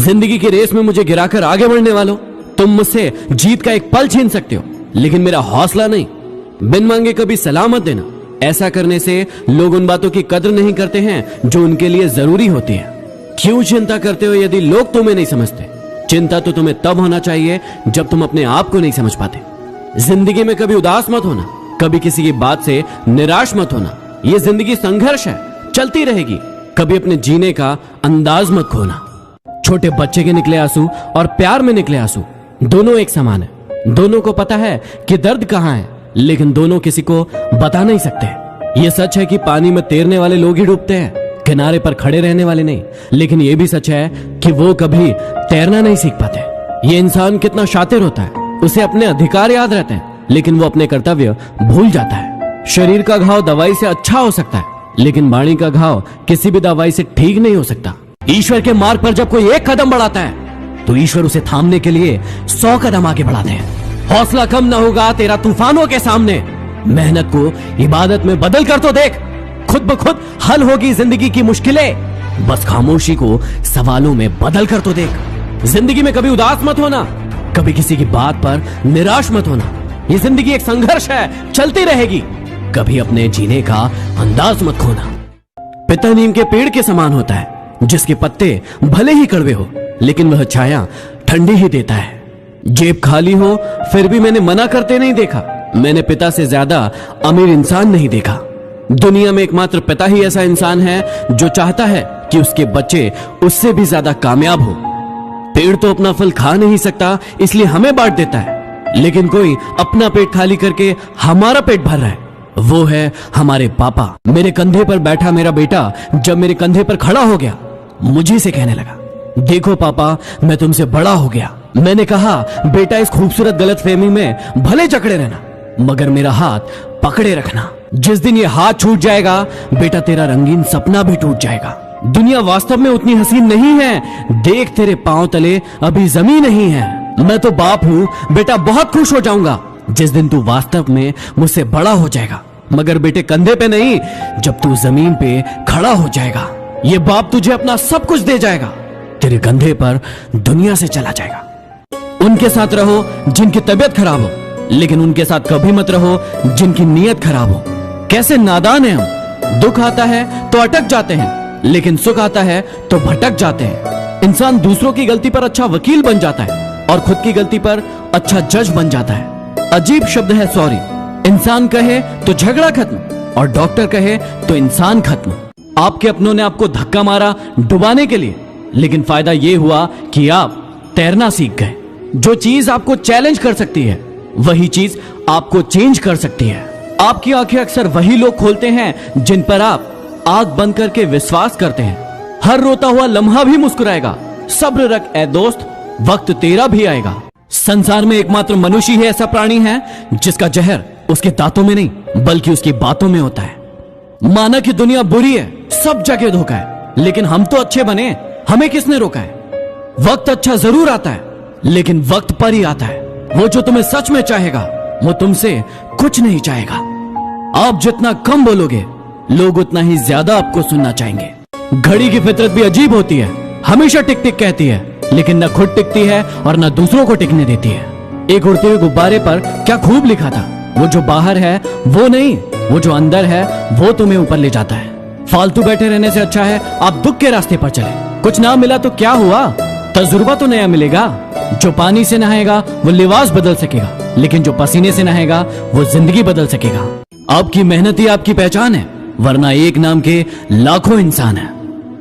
जिंदगी की रेस में मुझे गिराकर आगे बढ़ने वालों, तुम मुझसे जीत का एक पल छीन सकते हो, लेकिन मेरा हौसला नहीं। बिन मांगे कभी सलाह मत देना। ऐसा करने से लोग उन बातों की कदर नहीं करते हैं जो उनके लिए जरूरी होती है। क्यों चिंता करते हो यदि लोग तुम्हें नहीं समझते? चिंता तो तुम्हें तब होना चाहिए जब तुम अपने आप को नहीं समझ पाते। जिंदगी में कभी उदास मत होना, कभी किसी की बात से निराश मत होना। यह जिंदगी संघर्ष है, चलती रहेगी। कभी अपने जीने का अंदाज मत खोना। छोटे बच्चे के निकले आंसू और प्यार में निकले आंसू दोनों एक समान है। दोनों को पता है कि दर्द कहां है, लेकिन दोनों किसी को बता नहीं सकते। ये सच है कि पानी में तैरने वाले लोग ही डूबते हैं, किनारे पर खड़े रहने वाले नहीं। लेकिन यह भी सच है कि वो कभी तैरना नहीं सीख पाते। ये इंसान कितना शातिर होता है, उसे अपने अधिकार याद रहते हैं, लेकिन वो अपने कर्तव्य भूल जाता है। शरीर का घाव दवाई से अच्छा हो सकता है, लेकिन वाणी का घाव किसी भी दवाई से ठीक नहीं हो सकता। ईश्वर के मार्ग पर जब कोई एक कदम बढ़ाता है तो ईश्वर उसे थामने के लिए 100 कदम आगे बढ़ाते हैं। हौसला कम न होगा तेरा तूफानों के सामने। मेहनत को इबादत में बदल कर तो देख, खुद ब खुद हल होगी जिंदगी की मुश्किलें। बस खामोशी को सवालों में बदल कर तो देख। जिंदगी में कभी उदास मत होना, कभी किसी की बात पर निराश मत होना। ये जिंदगी एक संघर्ष है, चलती रहेगी। कभी अपने जीने का अंदाज मत खोना। पिता नीम के पेड़ के समान होता है, जिसके पत्ते भले ही कड़वे हो, लेकिन वह छाया ठंडी ही देता है। जेब खाली हो फिर भी मैंने मना करते नहीं देखा। मैंने पिता से ज्यादा अमीर इंसान नहीं देखा। दुनिया में एकमात्र पिता ही ऐसा इंसान है जो चाहता है कि उसके बच्चे उससे भी ज्यादा कामयाब हो। पेड़ तो अपना फल खा नहीं सकता, इसलिए हमें बांट देता है, लेकिन कोई अपना पेट खाली करके हमारा पेट भर रहा है। वो है हमारे पापा। मेरे कंधे पर बैठा मेरा बेटा जब मेरे कंधे पर खड़ा हो गया, मुझे से कहने लगा, देखो पापा, मैं तुमसे बड़ा हो गया। मैंने कहा, बेटा, इस खूबसूरत गलतफहमी में भले जकड़े रहना, मगर मेरा हाथ पकड़े रखना। जिस दिन ये हाथ छूट जाएगा, बेटा, तेरा रंगीन सपना भी टूट जाएगा। दुनिया वास्तव में उतनी हसीन नहीं है। देख, तेरे पांव तले अभी जमीन नहीं है। मैं तो बाप हूँ बेटा, बहुत खुश हो जाऊंगा जिस दिन तू वास्तव में मुझसे बड़ा हो जाएगा, मगर बेटे कंधे पे नहीं, जब तू जमीन पे खड़ा हो जाएगा। ये बाप तुझे अपना सब कुछ दे जाएगा, तेरे कंधे पर दुनिया से चला जाएगा। उनके साथ रहो जिनकी तबीयत खराब हो, लेकिन उनके साथ कभी मत रहो जिनकी नीयत खराब हो। कैसे नादान है हम। दुख आता है तो अटक जाते हैं, लेकिन सुख आता है तो भटक जाते हैं। इंसान दूसरों की गलती पर अच्छा वकील बन जाता है और खुद की गलती पर अच्छा जज बन जाता है। अजीब शब्द है सॉरी। इंसान कहे तो झगड़ा खत्म और डॉक्टर कहे तो इंसान खत्म। आपके अपनों ने आपको धक्का मारा डुबाने के लिए, लेकिन फायदा यह हुआ कि आप तैरना सीख गए। जो चीज आपको चैलेंज कर सकती है, वही चीज आपको चेंज कर सकती है। आपकी आंखें अक्सर वही लोग खोलते हैं जिन पर आप आंख बंद करके विश्वास करते हैं। हर रोता हुआ लम्हा भी मुस्कुराएगा। सब्र रख ए दोस्त, वक्त तेरा भी आएगा। संसार में एकमात्र मनुष्य ही ऐसा प्राणी है जिसका जहर उसके दांतों में नहीं बल्कि उसकी बातों में होता है। माना कि दुनिया बुरी है, सब जगह धोखा है, लेकिन हम तो अच्छे बने, हमें किसने रोका है? वक्त अच्छा जरूर आता है, लेकिन वक्त पर ही आता है। वो जो तुम्हें सच में चाहेगा, वो तुमसे कुछ नहीं चाहेगा। आप जितना कम बोलोगे, लोग उतना ही ज्यादा आपको सुनना चाहेंगे। घड़ी की फितरत भी अजीब होती है, हमेशा टिक टिक कहती है, लेकिन न खुद टिकती है और न दूसरों को टिकने देती है। एक उड़ते हुए गुब्बारे पर क्या खूब लिखा था, वो जो बाहर है वो नहीं, वो जो अंदर है वो तुम्हें ऊपर ले जाता है। फालतू बैठे रहने से अच्छा है आप दुख के रास्ते पर चले। कुछ ना मिला तो क्या हुआ, तजुर्बा तो नया मिलेगा। जो पानी से नहाएगा वो लिबास बदल सकेगा, लेकिन जो पसीने से नहाएगा वो जिंदगी बदल सकेगा। आपकी मेहनत ही आपकी पहचान है, वरना एक नाम के लाखों इंसान है।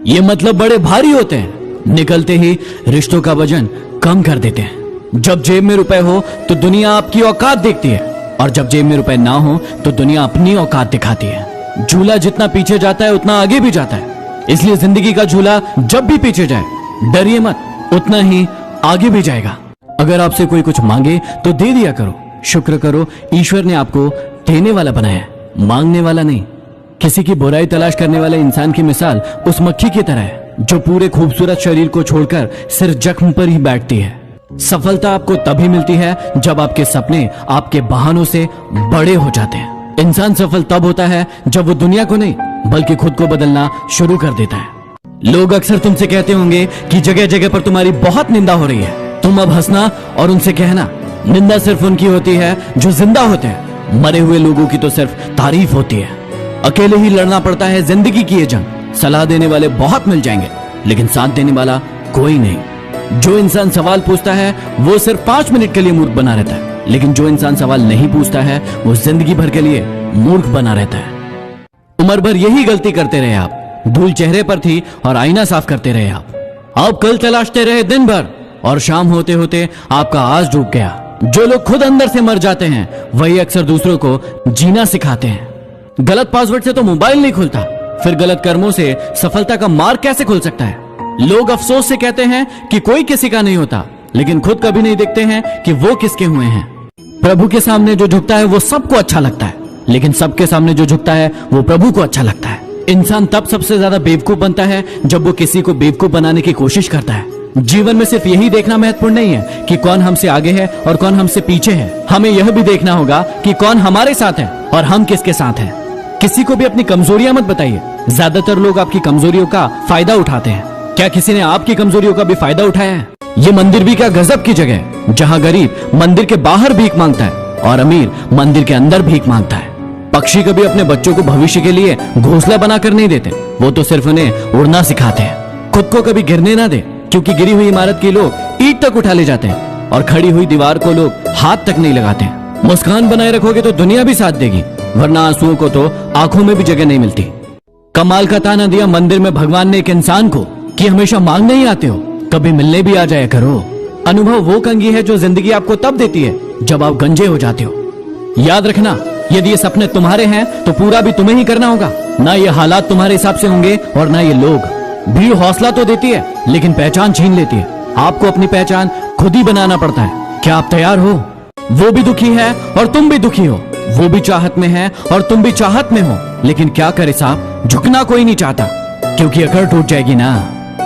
ये मतलब बड़े भारी होते हैं, निकलते ही रिश्तों का वजन कम कर देते हैं। जब जेब में रुपए हो तो दुनिया आपकी औकात देखती है, और जब जेब में रुपए ना हो तो दुनिया अपनी औकात दिखाती है। झूला जितना पीछे जाता है उतना आगे भी जाता है, इसलिए जिंदगी का झूला जब भी पीछे जाए, डरिए मत, उतना ही आगे भी जाएगा। अगर आपसे कोई कुछ मांगे तो दे दिया करो। शुक्र करो, ईश्वर ने आपको देने वाला बनाया है, मांगने वाला नहीं। किसी की बुराई तलाश करने वाले इंसान की मिसाल उस मक्खी की तरह है जो पूरे खूबसूरत शरीर को छोड़कर सिर्फ जख्म पर ही बैठती है। सफलता आपको तभी मिलती है जब आपके सपने आपके बहानों से बड़े हो जाते हैं। इंसान सफल तब होता है जब वो दुनिया को नहीं बल्कि खुद को बदलना शुरू कर देता है। लोग अक्सर तुमसे कहते होंगे कि जगह जगह पर तुम्हारी बहुत निंदा हो रही है। तुम अब हंसना और उनसे कहना, निंदा सिर्फ उनकी होती है जो जिंदा होते हैं, मरे हुए लोगों की तो सिर्फ तारीफ होती है। अकेले ही लड़ना पड़ता है जिंदगी की ये जंग। सलाह देने वाले बहुत मिल जाएंगे, लेकिन साथ देने वाला कोई नहीं। जो इंसान सवाल पूछता है वो सिर्फ 5 मिनट के लिए मूर्ख बना रहता है, लेकिन जो इंसान सवाल नहीं पूछता है वो जिंदगी भर के लिए मूर्ख बना रहता है। उम्र भर यही गलती करते रहे आप। धूल चेहरे पर थी और आईना साफ करते रहे आप कल तलाशते रहे दिन भर, और शाम होते होते आपका आज डूब गया। जो लोग खुद अंदर से मर जाते हैं वही अक्सर दूसरों को जीना सिखाते हैं। गलत पासवर्ड से तो मोबाइल नहीं खुलता, फिर गलत कर्मों से सफलता का मार्ग कैसे खुल सकता है। लोग अफसोस से कहते हैं कि कोई किसी का नहीं होता, लेकिन खुद कभी नहीं देखते हैं कि वो किसके हुए हैं। प्रभु के सामने जो झुकता है वो सबको अच्छा लगता है, लेकिन सबके सामने जो झुकता है वो प्रभु को अच्छा लगता है। इंसान तब सबसे ज्यादा बेवकूफ बनता है जब वो किसी को बेवकूफ बनाने की कोशिश करता है। जीवन में सिर्फ यही देखना महत्वपूर्ण नहीं है कि कौन हमसे आगे है और कौन हमसे पीछे है। हमें यह भी देखना होगा कि कौन हमारे साथ है और हम किसके साथ हैं। किसी को भी अपनी कमजोरियां मत बताइए। ज्यादातर लोग आपकी कमजोरियों का फायदा उठाते हैं। क्या किसी ने आपकी कमजोरियों का भी फायदा उठाया है? ये मंदिर भी क्या गजब की जगह है, जहाँ गरीब मंदिर के बाहर भीख मांगता है और अमीर मंदिर के अंदर भीख मांगता है। पक्षी कभी अपने बच्चों को भविष्य के लिए घोंसला बनाकर नहीं देते, वो तो सिर्फ उन्हें उड़ना सिखाते हैं। खुद को कभी गिरने ना दे, क्योंकि गिरी हुई इमारत के लोग ईंट तक उठा ले जाते हैं और खड़ी हुई दीवार को लोग हाथ तक नहीं लगाते हैं। मुस्कान बनाए रखोगे तो दुनिया भी साथ देगी, वरना आंसुओं को तो आंखों में भी जगह नहीं मिलती। कमाल का ताना दिया मंदिर में भगवान ने एक इंसान को कि हमेशा मांगने ही आते हो, कभी मिलने भी आ जाया करो। अनुभव वो कंघी है जो जिंदगी आपको तब देती है जब आप गंजे हो जाते हो। याद रखना, यदि ये सपने तुम्हारे हैं तो पूरा भी तुम्हें ही करना होगा। ना ये हालात तुम्हारे हिसाब से होंगे और ना ये लोग। भीड़ हौसला तो देती है लेकिन पहचान छीन लेती है। आपको अपनी पहचान खुद ही बनाना पड़ता है। क्या आप तैयार हो? वो भी दुखी है और तुम भी दुखी हो, वो भी चाहत में है और तुम भी चाहत में हो, लेकिन क्या करे साहब, झुकना कोई नहीं चाहता, क्योंकि अकड़ टूट जाएगी ना।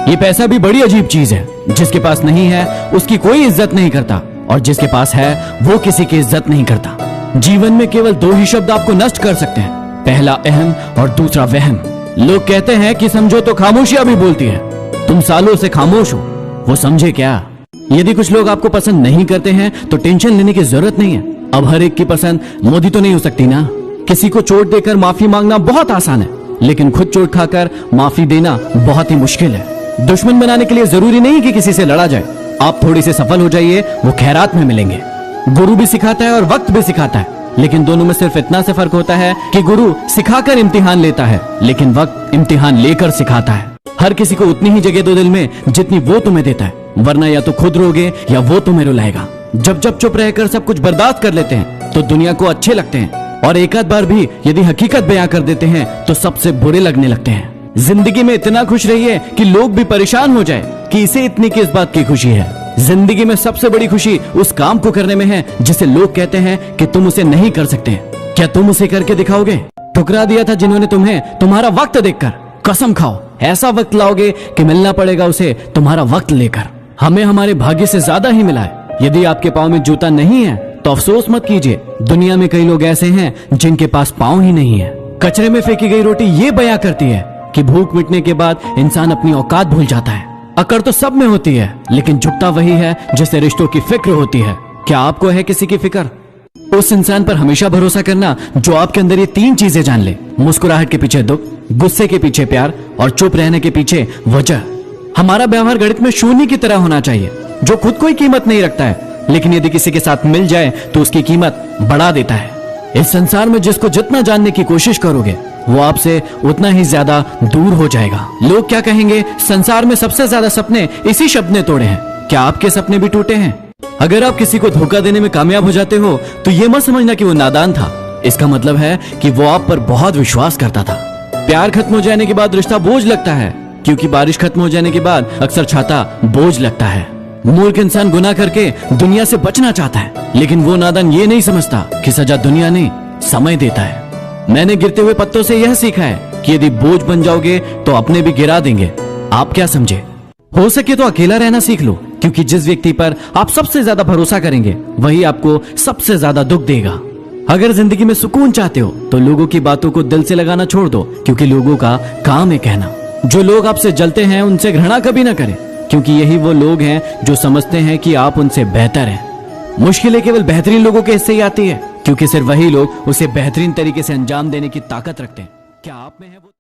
ये पैसा भी बड़ी अजीब चीज है। जिसके पास नहीं है उसकी कोई इज्जत नहीं करता, और जिसके पास है वो किसी की इज्जत नहीं करता। जीवन में केवल 2 ही शब्द आपको नष्ट कर सकते हैं, पहला अहम और दूसरा वहम। लोग कहते हैं कि समझो तो खामोशियां भी बोलती है। तुम सालों से खामोश हो, वो समझे क्या? यदि कुछ लोग आपको पसंद नहीं करते हैं तो टेंशन लेने की जरूरत नहीं है। अब हर एक की पसंद मोदी तो नहीं हो सकती ना। किसी को चोट देकर माफी मांगना बहुत आसान है, लेकिन खुद चोट खाकर माफी देना बहुत ही मुश्किल है। दुश्मन बनाने के लिए जरूरी नहीं कि किसी से लड़ा जाए। आप थोड़ी से सफल हो जाइए, वो खैरात में मिलेंगे। गुरु भी सिखाता है और वक्त भी सिखाता है, लेकिन दोनों में सिर्फ इतना से फर्क होता है कि गुरु सिखाकर इम्तिहान लेता है, लेकिन वक्त इम्तिहान लेकर सिखाता है। हर किसी को उतनी ही जगह दो दिल में जितनी वो तुम्हें देता है, वरना या तो खुद रोगे या वो तुम्हें रुलाएगा। जब जब चुप रहकर सब कुछ बर्दाश्त कर लेते हैं तो दुनिया को अच्छे लगते हैं, और एक आध बार भी यदि हकीकत बयां कर देते हैं तो सबसे बुरे लगने लगते हैं। जिंदगी में इतना खुश रहिए कि लोग भी परेशान हो जाए कि इसे इतनी किस बात की खुशी है। जिंदगी में सबसे बड़ी खुशी उस काम को करने में है जिसे लोग कहते हैं कि तुम उसे नहीं कर सकते। क्या तुम उसे करके दिखाओगे? ठुकरा दिया था जिन्होंने तुम्हें तुम्हारा वक्त देखकर। कसम खाओ, ऐसा वक्त लाओगे कि मिलना पड़ेगा उसे तुम्हारा वक्त लेकर। हमें हमारे भाग्य से ज्यादा ही मिला है। यदि आपके पाँव में जूता नहीं है तो अफसोस मत कीजिए। दुनिया में कई लोग ऐसे हैं जिनके पास पाँव ही नहीं है। कचरे में फेंकी गई रोटी ये बयां करती है कि भूख मिटने के बाद इंसान अपनी औकात भूल जाता है। अकड़ तो सब में होती है, लेकिन झुकता वही है जिसे रिश्तों की फिक्र होती है। क्या आपको है किसी की फिक्र? उस इंसान पर हमेशा भरोसा करना जो आपके अंदर ये 3 चीजें जान ले। मुस्कुराहट के पीछे दुख, गुस्से के पीछे प्यार, और चुप रहने के पीछे वजह। हमारा व्यवहार गणित में शून्य की तरह होना चाहिए, जो खुद कोई कीमत नहीं रखता है, लेकिन यदि किसी के साथ मिल जाए तो उसकी कीमत बढ़ा देता है। इस संसार में जिसको जितना जानने की कोशिश करोगे वो आपसे उतना ही ज्यादा दूर हो जाएगा। लोग क्या कहेंगे? संसार में सबसे ज्यादा सपने इसी शब्द ने तोड़े हैं। क्या आपके सपने भी टूटे हैं? अगर आप किसी को धोखा देने में कामयाब हो जाते हो तो ये मत समझना कि वो नादान था। इसका मतलब है कि वो आप पर बहुत विश्वास करता था। प्यार खत्म हो जाने के बाद रिश्ता बोझ लगता है, क्योंकि बारिश खत्म हो जाने के बाद अक्सर छाता बोझ लगता है। मूर्ख इंसान गुनाह करके दुनिया से बचना चाहता है, लेकिन वो नादान ये नहीं समझता कि सजा दुनिया नहीं समय देता है। मैंने गिरते हुए पत्तों से यह सीखा है कि यदि बोझ बन जाओगे तो अपने भी गिरा देंगे। आप क्या समझे? हो सके तो अकेला रहना सीख लो, क्योंकि जिस व्यक्ति पर आप सबसे ज्यादा भरोसा करेंगे वही आपको सबसे ज्यादा दुख देगा। अगर जिंदगी में सुकून चाहते हो तो लोगों की बातों को दिल से लगाना छोड़ दो, क्योंकि लोगों का काम है कहना। जो लोग आपसे जलते हैं उनसे घृणा कभी ना करें, क्योंकि यही वो लोग हैं जो समझते हैं कि आप उनसे बेहतर हैं। मुश्किलें केवल बेहतरीन लोगों के हिस्से ही आती है, क्योंकि सिर्फ वही लोग उसे बेहतरीन तरीके से अंजाम देने की ताकत रखते हैं। क्या आप में है वो?